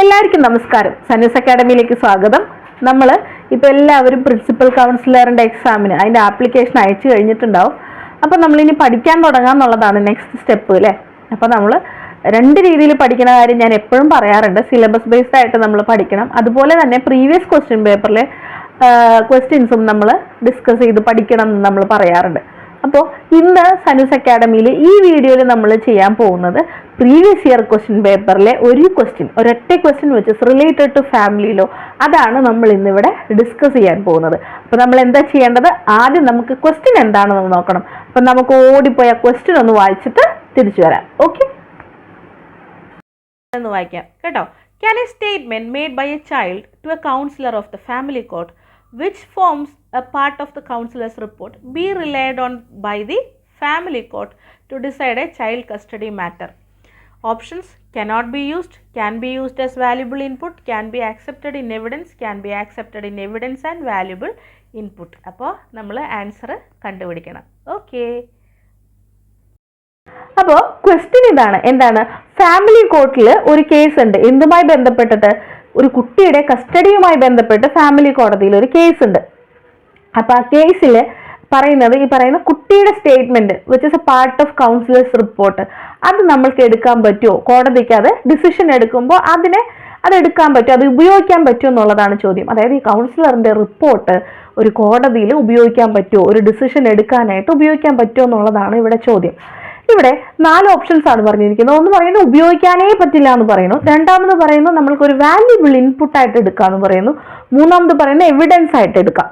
എല്ലാവർക്കും നമസ്കാരം. സന്യൂസ് അക്കാഡമിയിലേക്ക് സ്വാഗതം. നമ്മൾ ഇപ്പോൾ എല്ലാവരും പ്രിൻസിപ്പൽ കൗൺസിലറിൻ്റെ എക്സാമിന് അതിൻ്റെ ആപ്ലിക്കേഷൻ അയച്ചു കഴിഞ്ഞിട്ടുണ്ടാവും. അപ്പോൾ നമ്മളിനി പഠിക്കാൻ തുടങ്ങാമെന്നുള്ളതാണ് നെക്സ്റ്റ് സ്റ്റെപ്പ് അല്ലേ. അപ്പോൾ നമ്മൾ രണ്ട് രീതിയിൽ പഠിക്കുന്ന കാര്യം ഞാൻ എപ്പോഴും പറയാറുണ്ട്. സിലബസ് ബേസ്ഡ് ആയിട്ട് നമ്മൾ പഠിക്കണം, അതുപോലെ തന്നെ പ്രീവിയസ് ക്വസ്റ്റ്യൻ പേപ്പറിലെ ക്വസ്റ്റ്യൻസും നമ്മൾ ഡിസ്കസ് ചെയ്ത് പഠിക്കണം എന്ന് നമ്മൾ പറയാറുണ്ട്. അപ്പോൾ ഇന്ന് സന്യൂസ് അക്കാഡമിയിൽ ഈ വീഡിയോയിൽ നമ്മൾ ചെയ്യാൻ പോകുന്നത് പ്രീവിയസ് ഇയർ ക്വസ്റ്റ്യൻ പേപ്പറിലെ ഒരൊറ്റ ക്വസ്റ്റ്യൻ വെച്ച് റിലേറ്റഡ് ടു ഫാമിലി ലോ, അതാണ് നമ്മൾ ഇന്നിവിടെ ഡിസ്കസ് ചെയ്യാൻ പോകുന്നത്. അപ്പോൾ നമ്മൾ എന്താ ചെയ്യേണ്ടത്, ആദ്യം നമുക്ക് ക്വസ്റ്റ്യൻ എന്താണെന്ന് നോക്കണം. അപ്പം നമുക്ക് ഓടിപ്പോയി ആ ക്വസ്റ്റ്യൻ ഒന്ന് വായിച്ചിട്ട് തിരിച്ചു വരാം. ഓക്കെ, ഒന്ന് വായിക്കാം കേട്ടോ. Can a statement made by a child to a counselor of the family court which forms a part of the counselor's report be relied on by the family court to decide a child custody matter? Options: cannot be used, can be used as valuable input, can be accepted in evidence, can be accepted in evidence and valuable input. അപ്പോൾ നമ്മൾ answer കണ്ടുപിടിക്കണം. Okay, അപ്പോൾ question ഇതാണ്. എന്താണ്? Family കോർട്ടിൽ ഒരു case ഉണ്ട്. എന്തുമായി ബന്ധപ്പെട്ടിട്ട്? ഒരു കുട്ടിയുടെ കസ്റ്റഡിയുമായി ബന്ധപ്പെട്ട് ഫാമിലി കോടതിയിൽ ഒരു കേസ് ഉണ്ട്. അപ്പോൾ ആ കേസിൽ പറയുന്നത്, ഈ പറയുന്ന കുട്ടിയുടെ statement which is a part of counsellor's report, അത് നമ്മൾക്ക് എടുക്കാൻ പറ്റുമോ? കോടതിക്ക് അത് ഡിസിഷൻ എടുക്കുമ്പോൾ അത് എടുക്കാൻ പറ്റുമോ, അത് ഉപയോഗിക്കാൻ പറ്റുമോ എന്നുള്ളതാണ് ചോദ്യം. അതായത് ഈ കൗൺസിലറിന്റെ റിപ്പോർട്ട് ഒരു കോടതിയിൽ ഉപയോഗിക്കാൻ പറ്റുമോ, ഒരു ഡിസിഷൻ എടുക്കാനായിട്ട് ഉപയോഗിക്കാൻ പറ്റുമോ എന്നുള്ളതാണ് ഇവിടെ ചോദ്യം. ഇവിടെ 4 ഓപ്ഷൻസ് ആണ് പറഞ്ഞിരിക്കുന്നത്. ഒന്ന് പറയുന്നത് ഉപയോഗിക്കാനേ പറ്റില്ല എന്ന് പറയുന്നു, രണ്ടാമത് പറയുന്നു നമ്മൾക്ക് ഒരു വാല്യുബിൾ ഇൻപുട്ട് ആയിട്ട് എടുക്കാന്ന് പറയുന്നു, മൂന്നാമത് പറയുന്നത് എവിഡൻസ് ആയിട്ട് എടുക്കാം,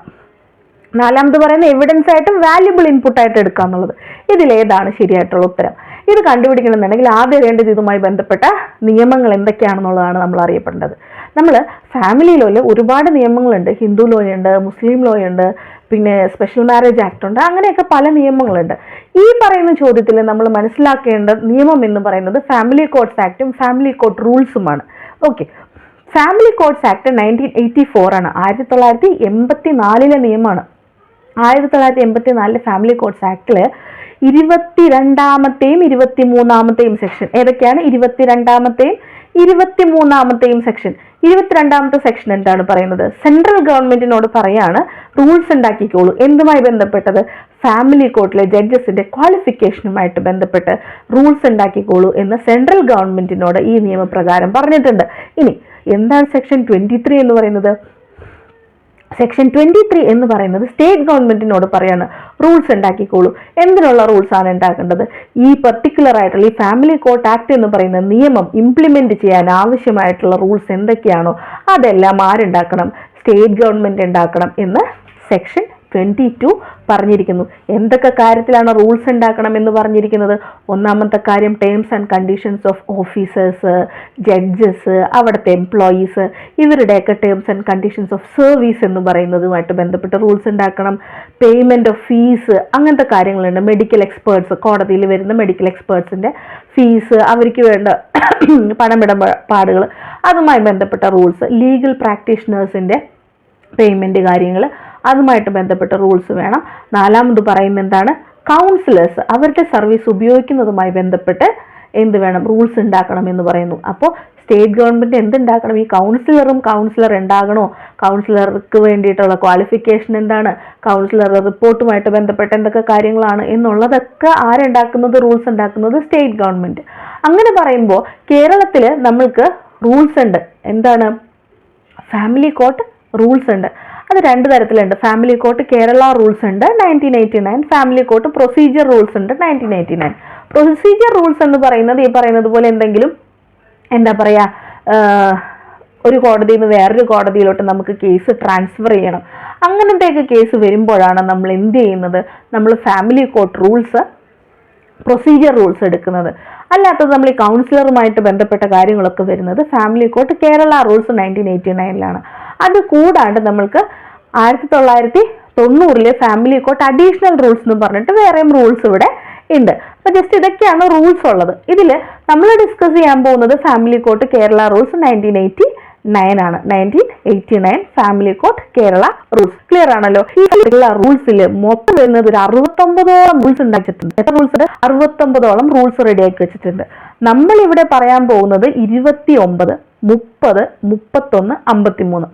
നാലാമത് പറയുന്നത് എവിഡൻസ് ആയിട്ടും വാല്യുബിൾ ഇൻപുട്ട് ആയിട്ട് എടുക്കുക എന്നുള്ളത്. ഇതിലേതാണ് ശരിയായിട്ടുള്ള ഉത്തരം? ഇത് കണ്ടുപിടിക്കണമെന്നുണ്ടെങ്കിൽ ആദ്യം അറിയേണ്ടത് ഇതുമായി ബന്ധപ്പെട്ട നിയമങ്ങൾ എന്തൊക്കെയാണെന്നുള്ളതാണ് നമ്മൾ അറിയപ്പെടേണ്ടത്. നമ്മൾ ഫാമിലി ലോയിൽ ഒരുപാട് നിയമങ്ങളുണ്ട്. ഹിന്ദു ലോ ഉണ്ട്, മുസ്ലിം ലോ ഉണ്ട്, പിന്നെ സ്പെഷ്യൽ മാരേജ് ആക്ട് ഉണ്ട്, അങ്ങനെയൊക്കെ പല നിയമങ്ങളുണ്ട്. ഈ പറയുന്ന ചോദ്യത്തിൽ നമ്മൾ മനസ്സിലാക്കേണ്ട നിയമം എന്ന് പറയുന്നത് ഫാമിലി കോർട്ട്സ് ആക്ടും ഫാമിലി കോർട്ട് റൂൾസുമാണ്. ഓക്കെ, ഫാമിലി കോർട്ട്സ് ആക്ട് 1984 ആണ്, 1984 നിയമമാണ്. 1984 ഫാമിലി കോർട്ട്സ് ആക്ടിൽ 22ാമത്തെയും 23ാമത്തെയും സെക്ഷൻ ഏതൊക്കെയാണ്? 22ാമത്തെയും 23ാമത്തെയും സെക്ഷൻ. 22ാമത്തെ സെക്ഷൻ എന്താണ് പറയുന്നത്? സെൻട്രൽ ഗവൺമെന്റിനോട് പറയാണ് റൂൾസ് ഉണ്ടാക്കിക്കോളൂ. എന്തുമായി ബന്ധപ്പെട്ടത്? ഫാമിലി കോർട്ടിലെ ജഡ്ജസിന്റെ ക്വാളിഫിക്കേഷനുമായിട്ട് ബന്ധപ്പെട്ട് റൂൾസ് ഉണ്ടാക്കിക്കോളൂ എന്ന് സെൻട്രൽ ഗവൺമെന്റിനോട് ഈ നിയമപ്രകാരം പറഞ്ഞിട്ടുണ്ട്. ഇനി എന്താണ് സെക്ഷൻ 23 എന്ന് പറയുന്നത്? സെക്ഷൻ 23 എന്ന് പറയുന്നത് സ്റ്റേറ്റ് ഗവൺമെന്റിനോട് പറയാണ് റൂൾസ് ഉണ്ടാക്കിക്കോളൂ. എന്തിനുള്ള റൂൾസ് ആണ് ഉണ്ടാക്കേണ്ടത്? ഈ പെർട്ടിക്കുലർ ആയിട്ടുള്ള ഈ ഫാമിലി കോർട്ട് ആക്ട് എന്ന് പറയുന്ന നിയമം ഇംപ്ലിമെന്റ് ചെയ്യാൻ ആവശ്യമായിട്ടുള്ള റൂൾസ് എന്തൊക്കെയാണോ അതെല്ലാം ആരുണ്ടാക്കണം? സ്റ്റേറ്റ് ഗവൺമെന്റ് ഉണ്ടാക്കണം എന്ന് സെക്ഷൻ 22 പറഞ്ഞിരിക്കുന്നു. എന്തൊക്കെ കാര്യത്തിലാണ് റൂൾസ് ഉണ്ടാക്കണം എന്ന് പറഞ്ഞിരിക്കുന്നത്? ഒന്നാമത്തെ കാര്യം terms and conditions of officers, judges, അവിടുത്തെ എംപ്ലോയീസ്, ഇവരുടെയൊക്കെ terms and conditions of service എന്ന് പറയുന്നതുമായിട്ട് ബന്ധപ്പെട്ട് റൂൾസ് ഉണ്ടാക്കണം. പേയ്മെന്റ് ഓഫ് ഫീസ്, അങ്ങനത്തെ കാര്യങ്ങളുണ്ട്. മെഡിക്കൽ എക്സ്പേർട്സ്, കോടതിയിൽ വരുന്ന മെഡിക്കൽ എക്സ്പേർട്സിന്റെ ഫീസ്, അവർക്ക് വേണ്ട പണമിടപാടുകൾ, അതുമായി ബന്ധപ്പെട്ട റൂൾസ്. ലീഗൽ പ്രാക്ടീഷണേഴ്സിന്റെ പേയ്മെന്റ് കാര്യങ്ങൾ, അതുമായിട്ട് ബന്ധപ്പെട്ട റൂൾസ് വേണം. നാലാമത് പറയുന്നത് എന്താണ്? കൗൺസിലേഴ്സ്, അവരുടെ സർവീസ് ഉപയോഗിക്കുന്നതുമായി ബന്ധപ്പെട്ട് എന്ത് വേണം? റൂൾസ് ഉണ്ടാക്കണം എന്ന് പറയുന്നു. അപ്പോൾ സ്റ്റേറ്റ് ഗവൺമെന്റ് എന്തുണ്ടാക്കണം? ഈ കൗൺസിലർ ഉണ്ടാകണോ? കൗൺസിലർക്ക് വേണ്ടിയിട്ടുള്ള ക്വാളിഫിക്കേഷൻ എന്താണ്? കൗൺസിലർ റിപ്പോർട്ടുമായിട്ട് ബന്ധപ്പെട്ട എന്തൊക്കെ കാര്യങ്ങളാണ് എന്നുള്ളതൊക്കെ ആരുണ്ടാക്കുന്നത്? റൂൾസ് ഉണ്ടാക്കുന്നത് സ്റ്റേറ്റ് ഗവൺമെന്റ്. അങ്ങനെ പറയുമ്പോൾ കേരളത്തിൽ നമ്മൾക്ക് റൂൾസ് ഉണ്ട്. എന്താണ്? ഫാമിലി കോർട്ട് റൂൾസ് ഉണ്ട്. അത് 2 തരത്തിലുണ്ട്. ഫാമിലി കോർട്ട് കേരള റൂൾസ് ഉണ്ട് 1989, ഫാമിലി കോർട്ട് പ്രൊസീജിയർ റൂൾസ് ഉണ്ട് 1989. പ്രൊസീജിയർ റൂൾസ് എന്ന് പറയുന്നത് ഈ പറയുന്നത് പോലെ എന്തെങ്കിലും എന്താ പറയുക, ഒരു കോടതിയിൽ നിന്ന് വേറൊരു കോടതിയിലോട്ട് നമുക്ക് കേസ് ട്രാൻസ്ഫർ ചെയ്യണം. അങ്ങനത്തെയൊക്കെ കേസ് വരുമ്പോഴാണ് നമ്മൾ എന്ത് ചെയ്യുന്നത്? നമ്മൾ family court rules, procedure rules എടുക്കുന്നത്. അല്ലാത്തത് നമ്മൾ ഈ കൗൺസിലറുമായിട്ട് ബന്ധപ്പെട്ട കാര്യങ്ങളൊക്കെ വരുന്നത് ഫാമിലി കോർട്ട് കേരള റൂൾസ് 1989 അത് കൂടാണ്ട് നമ്മൾക്ക് 1990 ഫാമിലി കോർട്ട് അഡീഷണൽ റൂൾസ് എന്ന് പറഞ്ഞിട്ട് വേറെയും റൂൾസ് ഇവിടെ ഉണ്ട്. അപ്പൊ ജസ്റ്റ് ഇതൊക്കെയാണ് റൂൾസ് ഉള്ളത്. ഇതിൽ നമ്മൾ ഡിസ്കസ് ചെയ്യാൻ പോകുന്നത് ഫാമിലി കോർട്ട് കേരള റൂൾസ് 1989 ആണ്. 1989 family court Kerala rules. Clear ആണല്ലോ? ഈ കേരള റൂൾസിൽ മൊത്തം വരുന്നത് ഒരു 69ഓളം റൂൾസ് ഉണ്ടാക്കിയിട്ടുണ്ട്. എത്ര റൂൾസ് ഉണ്ട്? 69ഓളം റൂൾസ് റെഡിയാക്കി വെച്ചിട്ടുണ്ട്. നമ്മളിവിടെ പറയാൻ പോകുന്നത് 29, 30, 31, 53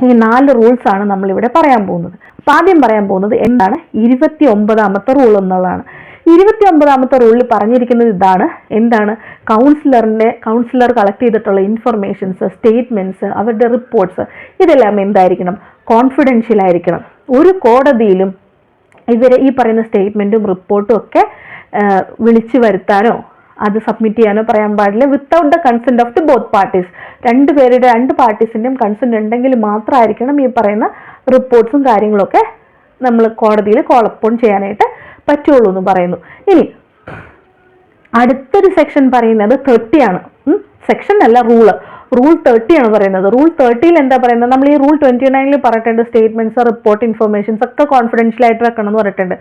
ഈ 4 റൂൾസ് ആണ് നമ്മളിവിടെ പറയാൻ പോകുന്നത്. അപ്പൊ ആദ്യം പറയാൻ പോകുന്നത് എന്താണ് 29ാമത്തെ റൂൾ എന്നുള്ളതാണ്. 29ാമത്തെ റൂളിൽ പറഞ്ഞിരിക്കുന്നത് ഇതാണ്. എന്താണ്? കൗൺസിലർ കളക്ട് ചെയ്തിട്ടുള്ള ഇൻഫർമേഷൻസ്, സ്റ്റേറ്റ്മെന്റ്സ്, അവരുടെ റിപ്പോർട്ട്സ് ഇതെല്ലാം എന്തായിരിക്കണം? കോൺഫിഡൻഷ്യൽ ആയിരിക്കണം. ഒരു കോടതിയിലും ഇവരെ ഈ പറയുന്ന സ്റ്റേറ്റ്മെന്റും റിപ്പോർട്ടും ഒക്കെ വിളിച്ചു വരുത്താനോ അത് സബ്മിറ്റ് ചെയ്യാനോ പറയാൻ പാടില്ല without the consent of the both parties. രണ്ട് പാർട്ടീസിന്റെയും കൺസെന്റ് ഉണ്ടെങ്കിൽ മാത്രമായിരിക്കണം ഈ പറയുന്ന റിപ്പോർട്ട്സും കാര്യങ്ങളൊക്കെ നമ്മൾ കോടതിയിൽ കോൾ അപ്പോൺ ചെയ്യാനായിട്ട് പറ്റുള്ളൂ എന്ന് പറയുന്നു. ഇനി അടുത്തൊരു സെക്ഷൻ പറയുന്നത് 30 ആണ്. സെക്ഷൻ അല്ല, റൂൾ 30 ആണ് പറയുന്നത്. റൂൾ 30ൽ എന്താ പറയുന്നത്? നമ്മൾ ഈ റൂൾ 29ൽ പറഞ്ഞിട്ടുണ്ട് സ്റ്റേറ്റ്മെന്റ്സ്, റിപ്പോർട്ട്, ഇൻഫർമേഷൻസ് ഒക്കെ കോൺഫിഡൻഷ്യൽ ആയിട്ട് വെക്കണം എന്ന് പറഞ്ഞിട്ടുണ്ട്.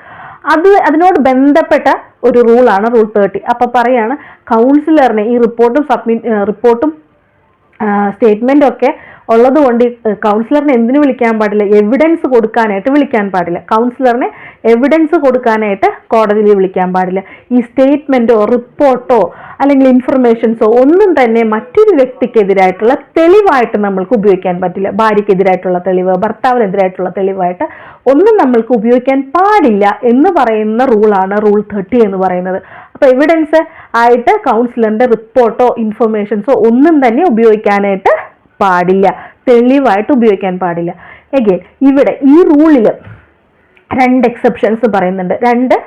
അതിനോട് ബന്ധപ്പെട്ട ഒരു റൂളാണ് റൂൾ 30. അപ്പൊ പറയാണ് കൗൺസിലറിനെ ഈ റിപ്പോർട്ടും സ്റ്റേറ്റ്മെന്റും ഒക്കെ ഉള്ളത് കൊണ്ട് കൗൺസിലറിനെ എന്തിനു വിളിക്കാൻ പാടില്ല? എവിഡൻസ് കൊടുക്കാനായിട്ട് വിളിക്കാൻ പാടില്ല. കൗൺസിലറിനെ എവിഡൻസ് കൊടുക്കാനായിട്ട് കോടതിയിൽ വിളിക്കാൻ പാടില്ല. ഈ സ്റ്റേറ്റ്മെന്റോ റിപ്പോർട്ടോ അല്ലെങ്കിൽ ഇൻഫർമേഷൻസോ ഒന്നും തന്നെ മറ്റൊരു വ്യക്തിക്കെതിരായിട്ടുള്ള തെളിവായിട്ട് നമ്മൾക്ക് ഉപയോഗിക്കാൻ പറ്റില്ല. ഭാര്യക്കെതിരായിട്ടുള്ള തെളിവ്, ഭർത്താവിനെതിരായിട്ടുള്ള തെളിവായിട്ട് ഒന്നും നമ്മൾക്ക് ഉപയോഗിക്കാൻ പാടില്ല എന്ന് പറയുന്ന റൂളാണ് റൂൾ 30 എന്ന് പറയുന്നത്. അപ്പൊ എവിഡൻസ് ആയിട്ട് കൗൺസിലറിന്റെ റിപ്പോർട്ടോ ഇൻഫർമേഷൻസോ ഒന്നും തന്നെ ഉപയോഗിക്കാനായിട്ട് പാടില്ല, തെളിവായിട്ട് ഉപയോഗിക്കാൻ പാടില്ല. എഗെയിൻ ഇവിടെ ഈ റൂളിൽ 2 എക്സെപ്ഷൻസ് പറയുന്നുണ്ട്, 2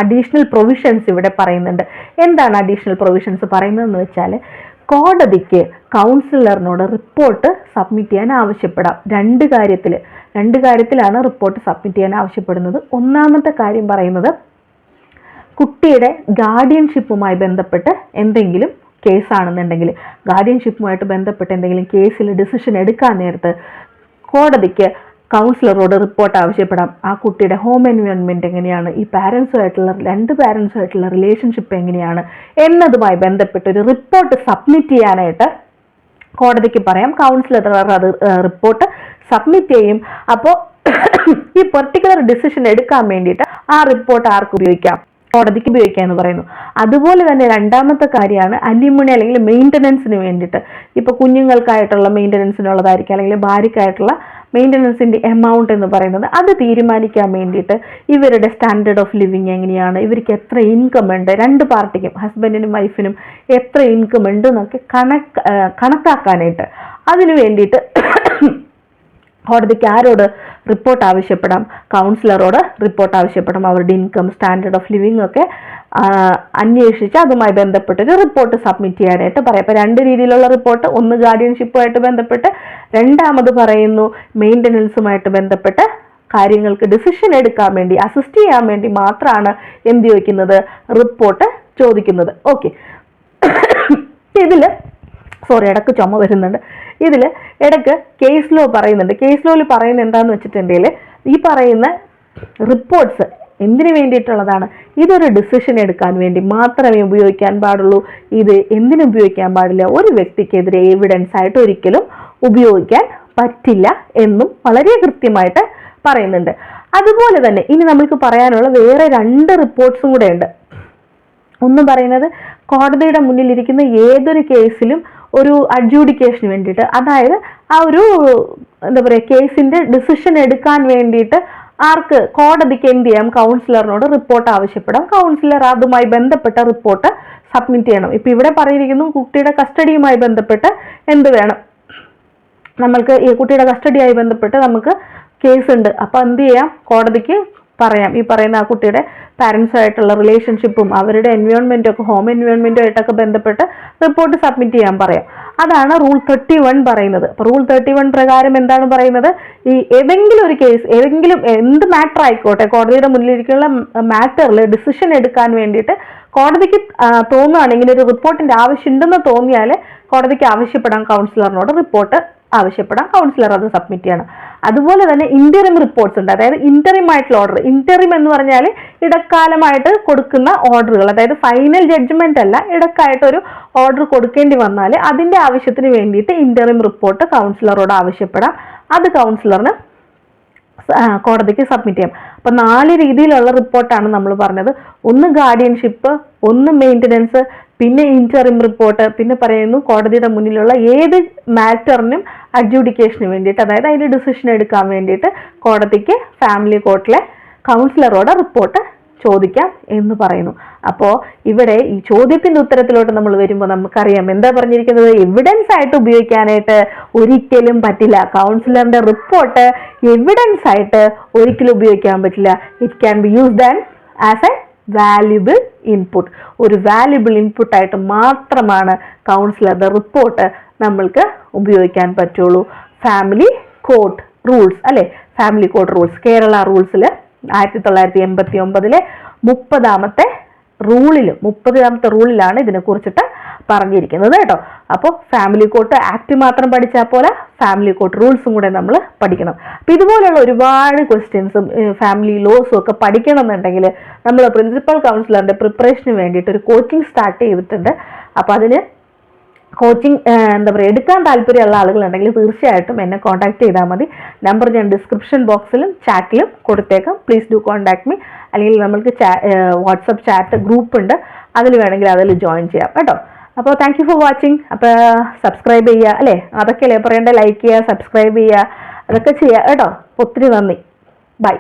അഡീഷണൽ പ്രൊവിഷൻസ് ഇവിടെ പറയുന്നുണ്ട്. എന്താണ് അഡീഷണൽ പ്രൊവിഷൻസ് പറയുന്നതെന്ന് വെച്ചാൽ, കോടതിക്ക് കൗൺസിലറിനോട് റിപ്പോർട്ട് സബ്മിറ്റ് ചെയ്യാൻ ആവശ്യപ്പെടാം. 2 കാര്യത്തിലാണ് റിപ്പോർട്ട് സബ്മിറ്റ് ചെയ്യാൻ ആവശ്യപ്പെടുന്നത്. ഒന്നാമത്തെ കാര്യം പറയുന്നത്, കുട്ടിയുടെ ഗാർഡിയൻഷിപ്പുമായി ബന്ധപ്പെട്ട് എന്തെങ്കിലും കേസാണെന്നുണ്ടെങ്കിൽ, ഗാർഡിയൻഷിപ്പുമായിട്ട് ബന്ധപ്പെട്ട് എന്തെങ്കിലും കേസിൽ ഡിസിഷൻ എടുക്കാൻ നേരത്ത് കോടതിക്ക് കൗൺസിലറോട് റിപ്പോർട്ട് ആവശ്യപ്പെടാം. ആ കുട്ടിയുടെ ഹോം എൻവയോൺമെന്റ് എങ്ങനെയാണ്, ഈ രണ്ട് പാരൻസുമായിട്ടുള്ള റിലേഷൻഷിപ്പ് എങ്ങനെയാണ് എന്നതുമായി ബന്ധപ്പെട്ട് ഒരു റിപ്പോർട്ട് സബ്മിറ്റ് ചെയ്യാനായിട്ട് കോടതിക്ക് പറയാം. കൗൺസിലർ അത് റിപ്പോർട്ട് സബ്മിറ്റ് ചെയ്യും. അപ്പോൾ ഈ പെർട്ടിക്കുലർ ഡിസിഷൻ എടുക്കാൻ വേണ്ടിയിട്ട് ആ റിപ്പോർട്ട് ആർക്ക് ഉപയോഗിക്കാം? കോടതിക്ക് ഉപയോഗിക്കുക എന്ന് പറയുന്നു. അതുപോലെ തന്നെ രണ്ടാമത്തെ കാര്യമാണ് അലിമുണി അല്ലെങ്കിൽ മെയിൻ്റനൻസിന് വേണ്ടിയിട്ട്. ഇപ്പൊ കുഞ്ഞുങ്ങൾക്കായിട്ടുള്ള മെയിൻ്റനൻസിനുള്ളതായിരിക്കും, അല്ലെങ്കിൽ ഭാര്യക്കായിട്ടുള്ള മെയിൻ്റനൻസിന്റെ എമൗണ്ട് എന്ന് പറയുന്നത് അത് തീരുമാനിക്കാൻ വേണ്ടിയിട്ട് ഇവരുടെ സ്റ്റാൻഡേർഡ് ഓഫ് ലിവിങ് എങ്ങനെയാണ്, ഇവർക്ക് എത്ര ഇൻകം ഉണ്ട്, 2 പാർട്ടിക്കും ഹസ്ബൻഡിനും വൈഫിനും എത്ര ഇൻകം ഉണ്ട് എന്നൊക്കെ കണക്കാക്കാനായിട്ട് അതിനു വേണ്ടിയിട്ട് കോടതിക്ക് ആരോട് റിപ്പോർട്ട് ആവശ്യപ്പെടാം? കൗൺസിലറോട് റിപ്പോർട്ട് ആവശ്യപ്പെടാം. അവരുടെ ഇൻകം, സ്റ്റാൻഡേർഡ് ഓഫ് ലിവിങ് ഒക്കെ അന്വേഷിച്ച് അതുമായി ബന്ധപ്പെട്ടൊരു റിപ്പോർട്ട് സബ്മിറ്റ് ചെയ്യാനായിട്ട് പറയാം. അപ്പോൾ 2 രീതിയിലുള്ള റിപ്പോർട്ട്, ഒന്ന് ഗാർഡിയൻഷിപ്പുമായിട്ട് ബന്ധപ്പെട്ട്, രണ്ടാമത് പറയുന്നു മെയിൻ്റനൻസുമായിട്ട് ബന്ധപ്പെട്ട് കാര്യങ്ങൾക്ക് ഡിസിഷൻ എടുക്കാൻ വേണ്ടി, അസിസ്റ്റ് ചെയ്യാൻ വേണ്ടി മാത്രമാണ് എന്ത് ചോദിക്കുന്നത്? റിപ്പോർട്ട് ചോദിക്കുന്നത്. ഓക്കെ, ഇടക്ക് ചുമ വരുന്നുണ്ട്. ഇതിൽ ഇടയ്ക്ക് കേസ് ലോ പറയുന്നുണ്ട്. കേസ് ലോയിൽ പറയുന്നത് എന്താണെന്ന് വെച്ചിട്ടുണ്ടെങ്കിൽ, ഈ പറയുന്ന റിപ്പോർട്ട്സ് എന്തിനു വേണ്ടിയിട്ടുള്ളതാണ്? ഇതൊരു ഡിസിഷൻ എടുക്കാൻ വേണ്ടി മാത്രമേ ഉപയോഗിക്കാൻ പാടുള്ളൂ. ഇത് എന്തിനു ഉപയോഗിക്കാൻ പാടില്ല? ഒരു വ്യക്തിക്കെതിരെ എവിഡൻസ് ആയിട്ട് ഒരിക്കലും ഉപയോഗിക്കാൻ പറ്റില്ല എന്നും വളരെ കൃത്യമായിട്ട് പറയുന്നുണ്ട്. അതുപോലെ തന്നെ ഇനി നമ്മൾക്ക് പറയാനുള്ള വേറെ 2 റിപ്പോർട്ട്സും കൂടെ ഉണ്ട്. ഒന്ന് പറയുന്നത്, കോടതിയുടെ മുന്നിലിരിക്കുന്ന ഏതൊരു കേസിലും ഒരു അഡ്ജൂഡിക്കേഷന് വേണ്ടിയിട്ട്, അതായത് ആ ഒരു കേസിന്റെ ഡിസിഷൻ എടുക്കാൻ വേണ്ടിയിട്ട് ആർക്ക്? കോടതിക്ക് എന്ത് ചെയ്യാം? കൗൺസിലറിനോട് റിപ്പോർട്ട് ആവശ്യപ്പെടാം. കൗൺസിലർ അതുമായി ബന്ധപ്പെട്ട റിപ്പോർട്ട് സബ്മിറ്റ് ചെയ്യണം. ഇപ്പൊ ഇവിടെ പറഞ്ഞിരിക്കുന്നു കുട്ടിയുടെ കസ്റ്റഡിയുമായി ബന്ധപ്പെട്ട് എന്ത് വേണം? നമ്മൾക്ക് ഈ കുട്ടിയുടെ കസ്റ്റഡിയായി ബന്ധപ്പെട്ട് നമുക്ക് കേസ് ഉണ്ട്. അപ്പൊ എന്ത് ചെയ്യാം? കോടതിക്ക് പറയാം ഈ പറയുന്ന ആ കുട്ടിയുടെ പാരൻസുമായിട്ടുള്ള റിലേഷൻഷിപ്പും അവരുടെ എൻവയോൺമെന്റും ഒക്കെ, ഹോം എൻവയോൺമെന്റും ആയിട്ടൊക്കെ ബന്ധപ്പെട്ട് റിപ്പോർട്ട് സബ്മിറ്റ് ചെയ്യാൻ പറയാം. അതാണ് റൂൾ 31 പറയുന്നത്. അപ്പോൾ റൂൾ 31 പ്രകാരം എന്താണ് പറയുന്നത്? ഈ ഏതെങ്കിലും ഒരു കേസ്, എന്ത് മാറ്റർ ആയിക്കോട്ടെ, കോടതിയുടെ മുന്നിലിരിക്കുന്ന മാറ്ററിൽ ഡിസിഷൻ എടുക്കാൻ വേണ്ടിയിട്ട് കോടതിക്ക് തോന്നുകയാണെങ്കിൽ ഒരു റിപ്പോർട്ടിന്റെ ആവശ്യമുണ്ടെന്ന് തോന്നിയാൽ കോടതിക്ക് ആവശ്യപ്പെടാം, കൗൺസിലറിനോട് റിപ്പോർട്ട് ആവശ്യപ്പെടാം, കൗൺസിലർ അത് സബ്മിറ്റ് ചെയ്യണം. അതുപോലെ തന്നെ ഇന്ററിം റിപ്പോർട്ട്സ് ഉണ്ട്, അതായത് ഇന്ററിം ആയിട്ടുള്ള ഓർഡർ. ഇന്ററിം എന്ന് പറഞ്ഞാൽ ഇടക്കാലമായിട്ട് കൊടുക്കുന്ന ഓർഡറുകൾ, അതായത് ഫൈനൽ ജഡ്ജ്മെന്റ് അല്ല, ഇടക്കായിട്ട് ഒരു ഓർഡർ കൊടുക്കേണ്ടി വന്നാൽ അതിന്റെ ആവശ്യത്തിന് വേണ്ടിയിട്ട് ഇന്ററിം റിപ്പോർട്ട് കൗൺസിലറോട് ആവശ്യപ്പെടാം. അത് കൗൺസിലറിന് കോടതിക്ക് സബ്മിറ്റ് ചെയ്യാം. അപ്പൊ 4 രീതിയിലുള്ള റിപ്പോർട്ടാണ് നമ്മൾ പറഞ്ഞത്. ഒന്ന് ഗാർഡിയൻഷിപ്പ്, ഒന്ന് മെയിൻ്റനൻസ്, പിന്നെ ഇന്ററിം റിപ്പോർട്ട്, പിന്നെ പറയുന്നു കോടതിയുടെ മുന്നിലുള്ള ഏത് മാറ്ററിനും അഡ്ജുഡിക്കേഷന് വേണ്ടിയിട്ട്, അതായത് അതിന്റെ ഡിസിഷൻ എടുക്കാൻ വേണ്ടിയിട്ട് കോടതിക്ക് ഫാമിലി കോർട്ടിലെ കൗൺസിലറോട് റിപ്പോർട്ട് ചോദിക്കാം എന്ന് പറയുന്നു. അപ്പോൾ ഇവിടെ ഈ ചോദ്യത്തിന്റെ ഉത്തരത്തിലോട്ട് നമ്മൾ വരുമ്പോൾ നമുക്കറിയാം എന്താ പറഞ്ഞിരിക്കുന്നത്, എവിഡൻസ് ആയിട്ട് ഉപയോഗിക്കാനായിട്ട് ഒരിക്കലും പറ്റില്ല. കൗൺസിലറിന്റെ റിപ്പോർട്ട് എവിഡൻസ് ആയിട്ട് ഒരിക്കലും ഉപയോഗിക്കാൻ പറ്റില്ല. It can be used as A valuable input. ഒരു വാല്യുബിൾ ഇൻപുട്ട് ആയിട്ട് മാത്രമാണ് കൗൺസിലറുടെ റിപ്പോർട്ട് നമ്മൾക്ക് ഉപയോഗിക്കാൻ പറ്റുള്ളൂ. ഫാമിലി കോർട്ട് റൂൾസ് അല്ലെ, ഫാമിലി കോർട്ട് റൂൾസ്, കേരള റൂൾസിൽ 1989 30ാമത്തെ റൂളിലാണ് ഇതിനെ കുറിച്ചിട്ട് പറഞ്ഞിരിക്കുന്നത് കേട്ടോ. അപ്പോൾ ഫാമിലി കോർട്ട് ആക്ട് മാത്രം പഠിച്ചാൽ പോലെ ഫാമിലി കോർട്ട് റൂൾസും കൂടെ നമ്മൾ പഠിക്കണം. അപ്പോൾ ഇതുപോലെയുള്ള ഒരുപാട് ക്വസ്റ്റ്യൻസും ഫാമിലി ലോസും ഒക്കെ പഠിക്കണമെന്നുണ്ടെങ്കിൽ നമ്മൾ പ്രിൻസിപ്പൽ കൗൺസിലറിന്റെ പ്രിപ്പറേഷന് വേണ്ടിയിട്ട് ഒരു കോച്ചിങ് സ്റ്റാർട്ട് ചെയ്തിട്ടുണ്ട്. അപ്പോൾ അതിന് കോച്ചിങ് എന്താ പറയുക എടുക്കാൻ താല്പര്യമുള്ള ആളുകളുണ്ടെങ്കിൽ തീർച്ചയായിട്ടും എന്നെ കോൺടാക്ട് ചെയ്താൽ മതി. നമ്പർ ഞാൻ ഡിസ്ക്രിപ്ഷൻ ബോക്സിലും ചാറ്റിലും കൊടുത്തേക്കാം. Please do contact me. അല്ലെങ്കിൽ നമ്മൾക്ക് വാട്സപ്പ് ചാറ്റ് ഗ്രൂപ്പ് ഉണ്ട്, അതിൽ വേണമെങ്കിൽ അതിൽ ജോയിൻ ചെയ്യാം കേട്ടോ. അപ്പോൾ താങ്ക് യു ഫോർ വാച്ചിങ്. അപ്പോൾ സബ്സ്ക്രൈബ് ചെയ്യുക അല്ലേ, അതൊക്കെയല്ലേ പറയേണ്ട, ലൈക്ക് ചെയ്യുക, സബ്സ്ക്രൈബ് ചെയ്യുക, അതൊക്കെ ചെയ്യുക കേട്ടോ. ഒത്തിരി നന്ദി. ബൈ.